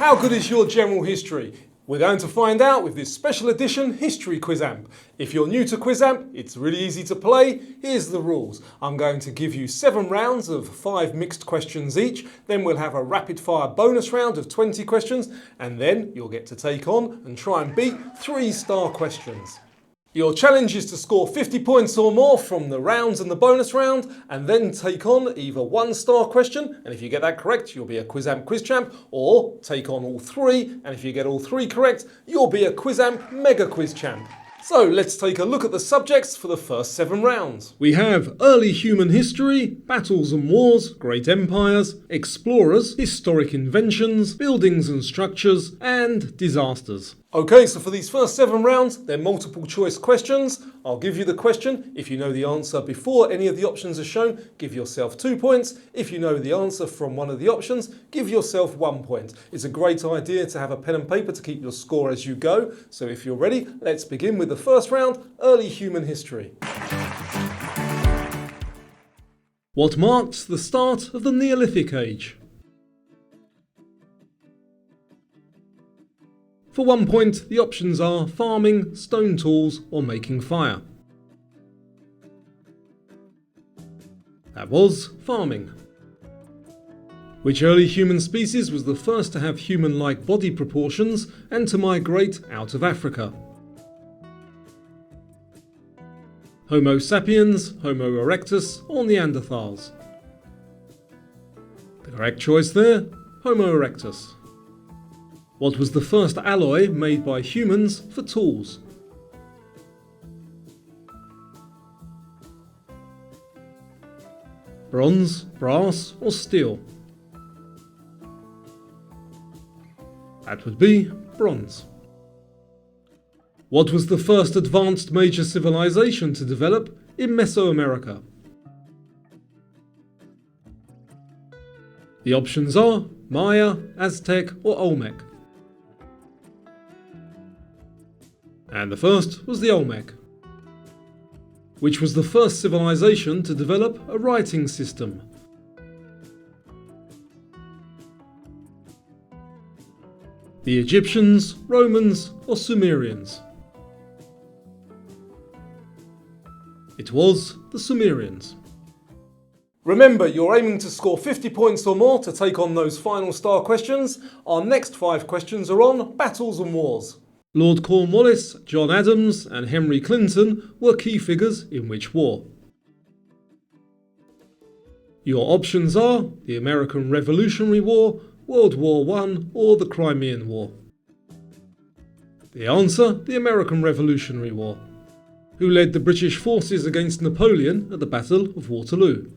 How good is your general history? We're going to find out with this special edition History Quiz Amp. If you're new to Quiz Amp, it's really easy to play. Here's the rules. I'm going to give you 7 rounds of 5 mixed questions each. Then we'll have a rapid fire bonus round of 20 questions. And then you'll get to take on and try and beat 3-star questions. Your challenge is to score 50 points or more from the rounds and the bonus round, and then take on either 1-star question, and if you get that correct, you'll be a Quiz Amp Quiz Champ, or take on all 3, and if you get all 3 correct, you'll be a Quiz Amp Mega Quiz Champ. So let's take a look at the subjects for the first 7 rounds. We have early human history, battles and wars, great empires, explorers, historic inventions, buildings and structures, and disasters. Okay, so for these first 7 rounds, they're multiple choice questions. I'll give you the question. If you know the answer before any of the options are shown, give yourself 2 points. If you know the answer from one of the options, give yourself 1 point. It's a great idea to have a pen and paper to keep your score as you go. So if you're ready, let's begin with the first round, early human history. What marked the start of the Neolithic Age? For 1 point, the options are farming, stone tools, or making fire. That was farming. Which early human species was the first to have human-like body proportions and to migrate out of Africa? Homo sapiens, Homo erectus, or Neanderthals? The correct choice there, Homo erectus. What was the first alloy made by humans for tools? Bronze, brass, or steel? That would be bronze. What was the first advanced major civilization to develop in Mesoamerica? The options are Maya, Aztec, or Olmec. And the first was the Olmec, which was the first civilization to develop a writing system. The Egyptians, Romans, or Sumerians? It was the Sumerians. Remember, you're aiming to score 50 points or more to take on those final star questions. Our next 5 questions are on battles and wars. Lord Cornwallis, John Adams, and Henry Clinton were key figures in which war? Your options are the American Revolutionary War, World War I, or the Crimean War. The answer, the American Revolutionary War. Who led the British forces against Napoleon at the Battle of Waterloo?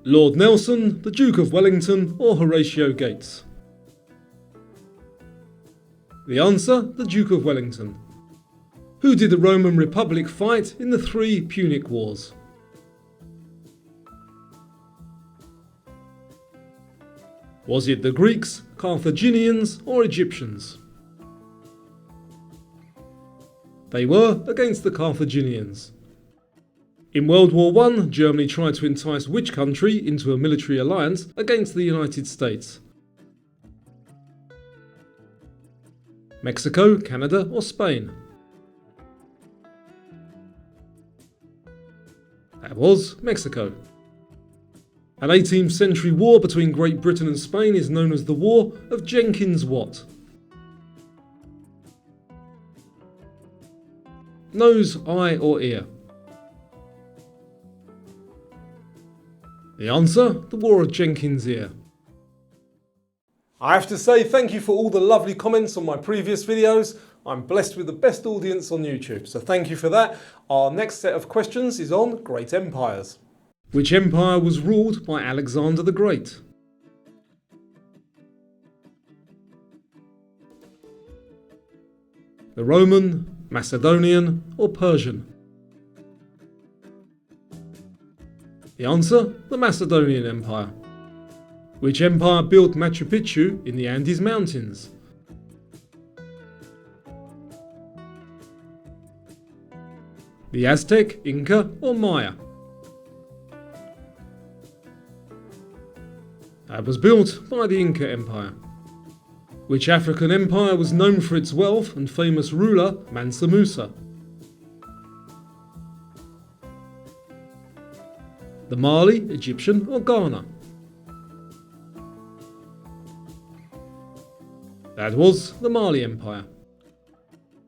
Lord Nelson, the Duke of Wellington, or Horatio Gates? The answer, the Duke of Wellington. Who did the Roman Republic fight in the 3 Punic Wars? Was it the Greeks, Carthaginians, or Egyptians? They were against the Carthaginians. In World War I, Germany tried to entice which country into a military alliance against the United States? Mexico, Canada, or Spain? That was Mexico. An 18th century war between Great Britain and Spain is known as the War of Jenkins what? Nose, eye, or ear? The answer, the War of Jenkins' Ear. I have to say thank you for all the lovely comments on my previous videos. I'm blessed with the best audience on YouTube, so thank you for that. Our next set of questions is on great empires. Which empire was ruled by Alexander the Great? The Roman, Macedonian, or Persian? The answer, the Macedonian Empire. Which empire built Machu Picchu in the Andes Mountains? The Aztec, Inca, or Maya? That was built by the Inca Empire. Which African empire was known for its wealth and famous ruler Mansa Musa? The Mali, Egyptian or Ghana? That was the Mali Empire.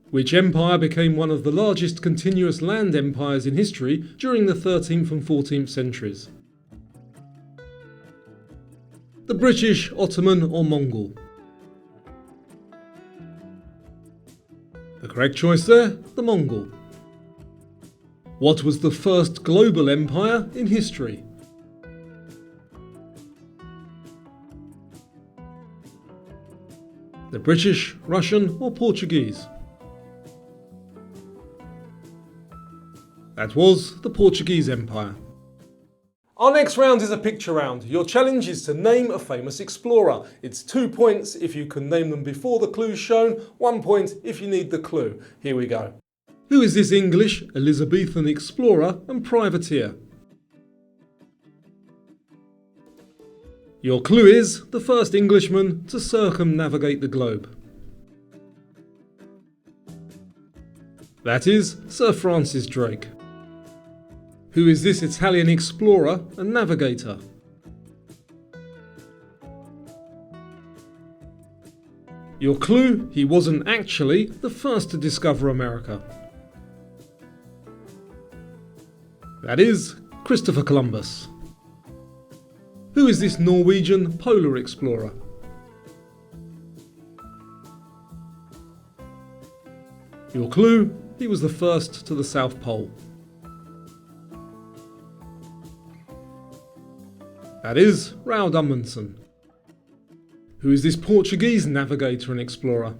Which empire became one of the largest continuous land empires in history during the 13th and 14th centuries? The British, Ottoman or Mongol? The correct choice there, the Mongol. What was the first global empire in history? The British, Russian or Portuguese? That was the Portuguese Empire. Our next round is a picture round. Your challenge is to name a famous explorer. It's 2 points if you can name them before the clue's shown, 1 point if you need the clue. Here we go. Who is this English, Elizabethan explorer and privateer? Your clue is the first Englishman to circumnavigate the globe. That is Sir Francis Drake. Who is this Italian explorer and navigator? Your clue, he wasn't actually the first to discover America. That is Christopher Columbus. Who is this Norwegian polar explorer? Your clue, he was the first to the South Pole. That is Raoul Amundsen. Who is this Portuguese navigator and explorer?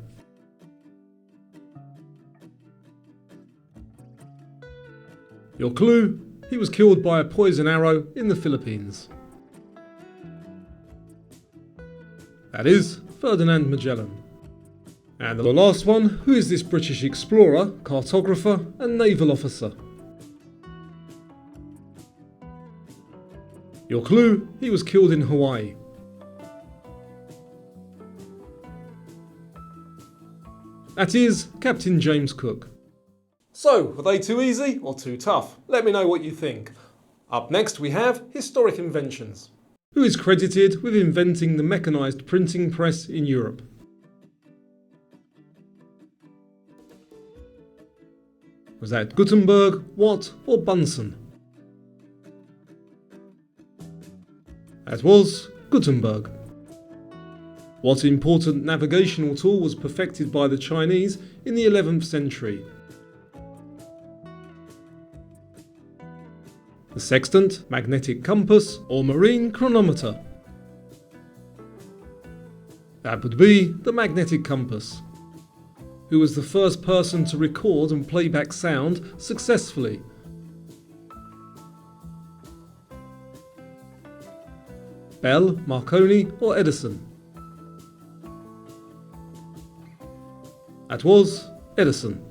Your clue, he was killed by a poison arrow in the Philippines. That is Ferdinand Magellan. And the last one, who is this British explorer, cartographer and naval officer? Your clue, he was killed in Hawaii. That is Captain James Cook. So, were they too easy or too tough? Let me know what you think. Up next we have historic inventions. Who is credited with inventing the mechanised printing press in Europe? Was that Gutenberg, Watt or Bunsen? That was Gutenberg. What important navigational tool was perfected by the Chinese in the 11th century? The sextant, magnetic compass or marine chronometer? That would be the magnetic compass. Who was the first person to record and play back sound successfully? Bell, Marconi or Edison? That was Edison.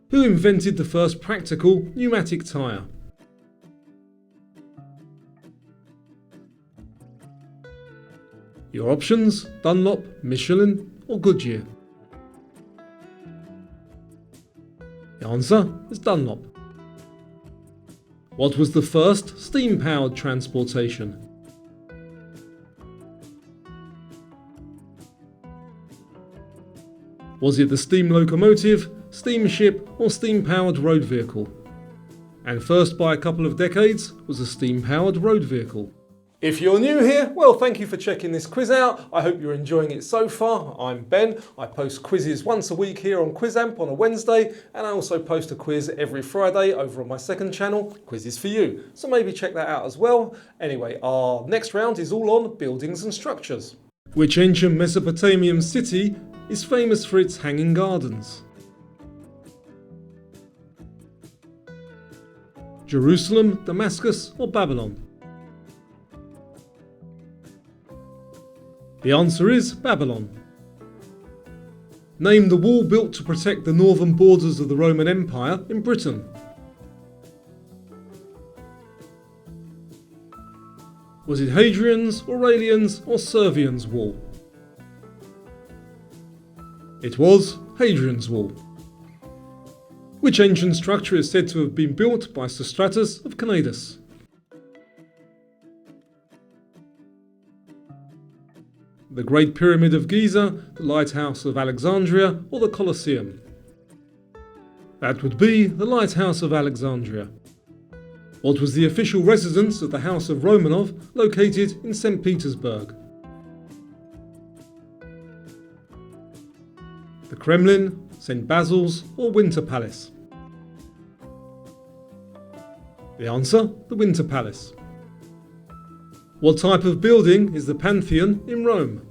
Who invented the first practical pneumatic tyre? Your options: Dunlop, Michelin or Goodyear? The answer is Dunlop. What was the first steam-powered transportation? Was it the steam locomotive, steamship or steam-powered road vehicle? And first by a couple of decades was a steam-powered road vehicle. If you're new here, well, thank you for checking this quiz out. I hope you're enjoying it so far. I'm Ben. I post quizzes once a week here on Quizamp on a Wednesday, and I also post a quiz every Friday over on my second channel, Quizzes for You. So maybe check that out as well. Anyway, our next round is all on buildings and structures. Which ancient Mesopotamian city is famous for its hanging gardens? Jerusalem, Damascus or Babylon? The answer is Babylon. Name the wall built to protect the northern borders of the Roman Empire in Britain. Was it Hadrian's, Aurelian's or Servian's wall? It was Hadrian's wall. Which ancient structure is said to have been built by Sostratus of Cnidus? The Great Pyramid of Giza, the Lighthouse of Alexandria or the Colosseum? That would be the Lighthouse of Alexandria. What was the official residence of the House of Romanov located in St. Petersburg? The Kremlin, St. Basil's or Winter Palace? The answer, the Winter Palace. What type of building is the Pantheon in Rome?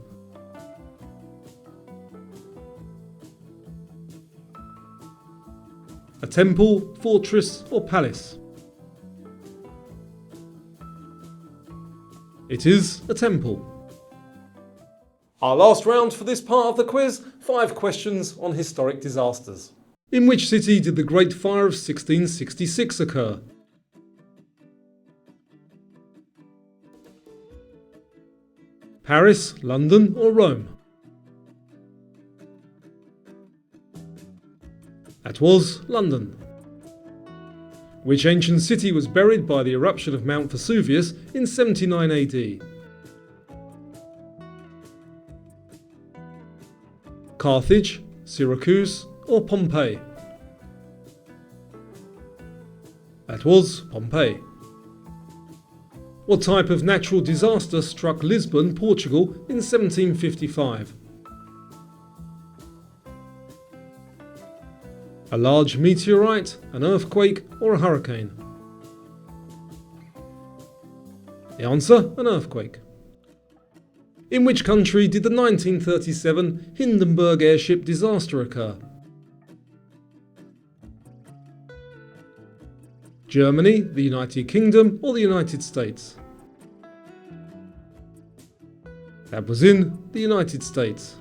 A temple, fortress or palace? It is a temple. Our last round for this part of the quiz, 5 questions on historic disasters. In which city did the Great Fire of 1666 occur? Paris, London or Rome? That was London. Which ancient city was buried by the eruption of Mount Vesuvius in 79 AD? Carthage, Syracuse or Pompeii? That was Pompeii. What type of natural disaster struck Lisbon, Portugal in 1755? A large meteorite, an earthquake or a hurricane? The answer, an earthquake. In which country did the 1937 Hindenburg airship disaster occur? Germany, the United Kingdom or the United States? That was in the United States.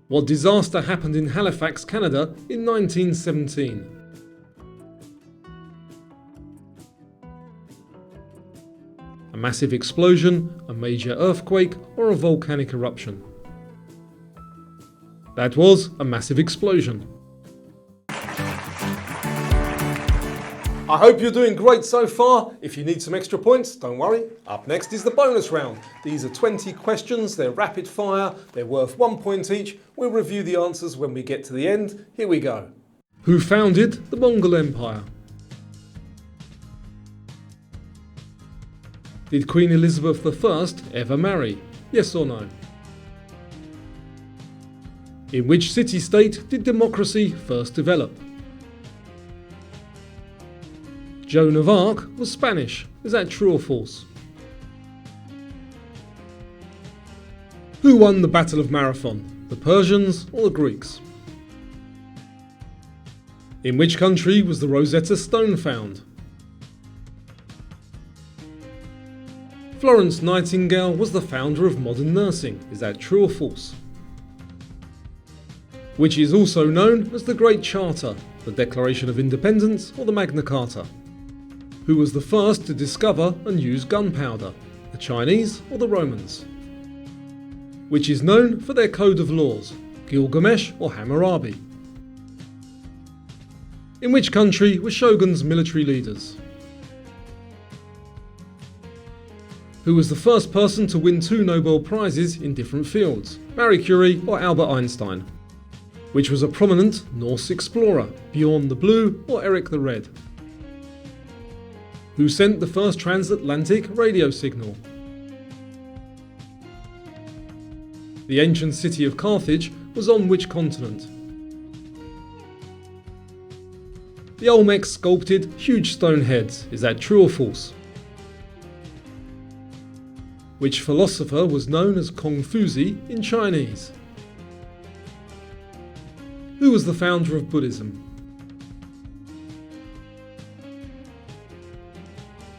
What disaster happened in Halifax, Canada in 1917? A massive explosion, a major earthquake or a volcanic eruption? That was a massive explosion. I hope you're doing great so far. If you need some extra points, don't worry. Up next is the bonus round. These are 20 questions, they're rapid fire, they're worth 1 point each. We'll review the answers when we get to the end. Here we go. Who founded the Mongol Empire? Did Queen Elizabeth I ever marry? Yes or no? In which city-state did democracy first develop? Joan of Arc was Spanish. Is that true or false? Who won the Battle of Marathon? The Persians or the Greeks? In which country was the Rosetta Stone found? Florence Nightingale was the founder of modern nursing. Is that true or false? Which is also known as the Great Charter, the Declaration of Independence or the Magna Carta? Who was the first to discover and use gunpowder, the Chinese or the Romans? Which is known for their code of laws, Gilgamesh or Hammurabi? In which country were shoguns military leaders? Who was the first person to win 2 Nobel Prizes in different fields, Marie Curie or Albert Einstein? Which was a prominent Norse explorer, Bjorn the Blue or Eric the Red? Who sent the first transatlantic radio signal? The ancient city of Carthage was on which continent? The Olmecs sculpted huge stone heads. Is that true or false? Which philosopher was known as Confucius in Chinese? Who was the founder of Buddhism?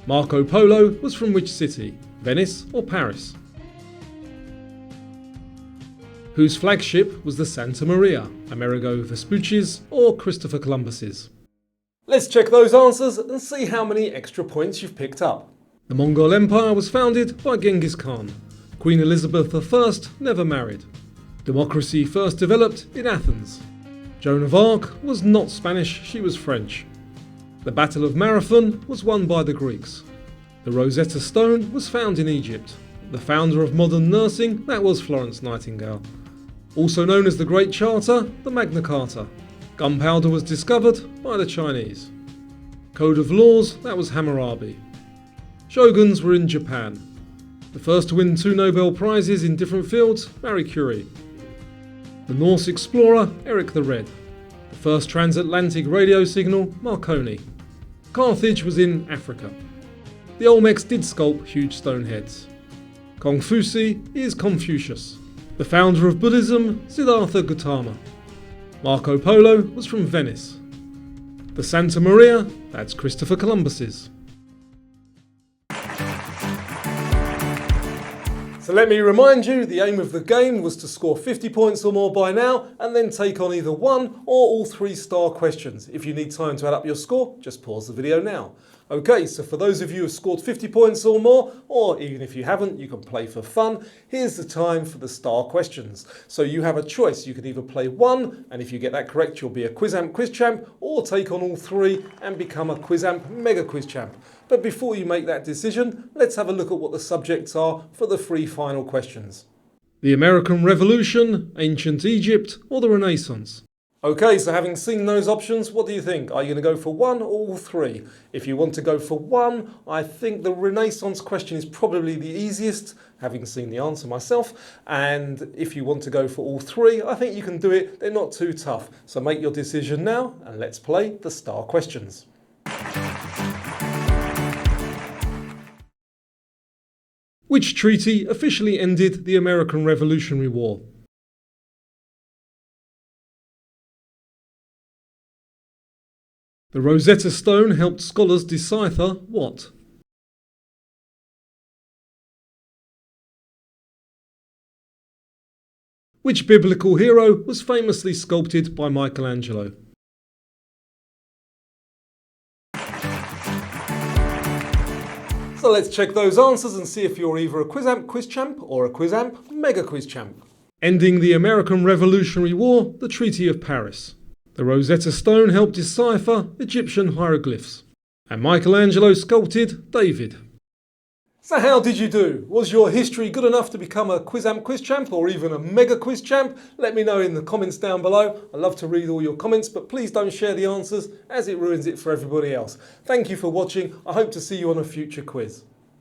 Marco Polo was from which city? Venice or Paris? Whose flagship was the Santa Maria? Amerigo Vespucci's or Christopher Columbus's? Let's check those answers and see how many extra points you've picked up. The Mongol Empire was founded by Genghis Khan. Queen Elizabeth I never married. Democracy first developed in Athens. Joan of Arc was not Spanish, she was French. The Battle of Marathon was won by the Greeks. The Rosetta Stone was found in Egypt. The founder of modern nursing, that was Florence Nightingale. Also known as the Great Charter, the Magna Carta. Gunpowder was discovered by the Chinese. Code of laws, that was Hammurabi. Shoguns were in Japan. The first to win 2 Nobel Prizes in different fields, Marie Curie. The Norse explorer, Eric the Red. The first transatlantic radio signal, Marconi. Carthage was in Africa. The Olmecs did sculpt huge stone heads. Confuci is Confucius. The founder of Buddhism, Siddhartha Gautama. Marco Polo was from Venice. The Santa Maria, that's Christopher Columbus's. So let me remind you, the aim of the game was to score 50 points or more by now and then take on either 1 or all 3 star questions. If you need time to add up your score, just pause the video now. Okay, so for those of you who have scored 50 points or more, or even if you haven't, you can play for fun, here's the time for the star questions. So you have a choice, you can either play 1, and if you get that correct you'll be a Quizamp Quiz Champ, or take on all 3 and become a Quizamp Mega Quiz Champ. But before you make that decision, let's have a look at what the subjects are for the 3 final questions. The American Revolution, Ancient Egypt, or the Renaissance? Okay, so having seen those options, what do you think? Are you going to go for 1 or all 3? If you want to go for 1, I think the Renaissance question is probably the easiest, having seen the answer myself. And if you want to go for all 3, I think you can do it. They're not too tough. So make your decision now, and let's play the star questions. Which treaty officially ended the American Revolutionary War? The Rosetta Stone helped scholars decipher what? Which biblical hero was famously sculpted by Michelangelo? So let's check those answers and see if you're either a Quizamp Quiz Champ or a Quizamp Mega Quiz Champ. Ending the American Revolutionary War, the Treaty of Paris. The Rosetta Stone helped decipher Egyptian hieroglyphs. And Michelangelo sculpted David. So how did you do? Was your history good enough to become a Quizamp Quiz Champ or even a Mega Quiz Champ? Let me know in the comments down below. I love to read all your comments, but please don't share the answers as it ruins it for everybody else. Thank you for watching. I hope to see you on a future quiz.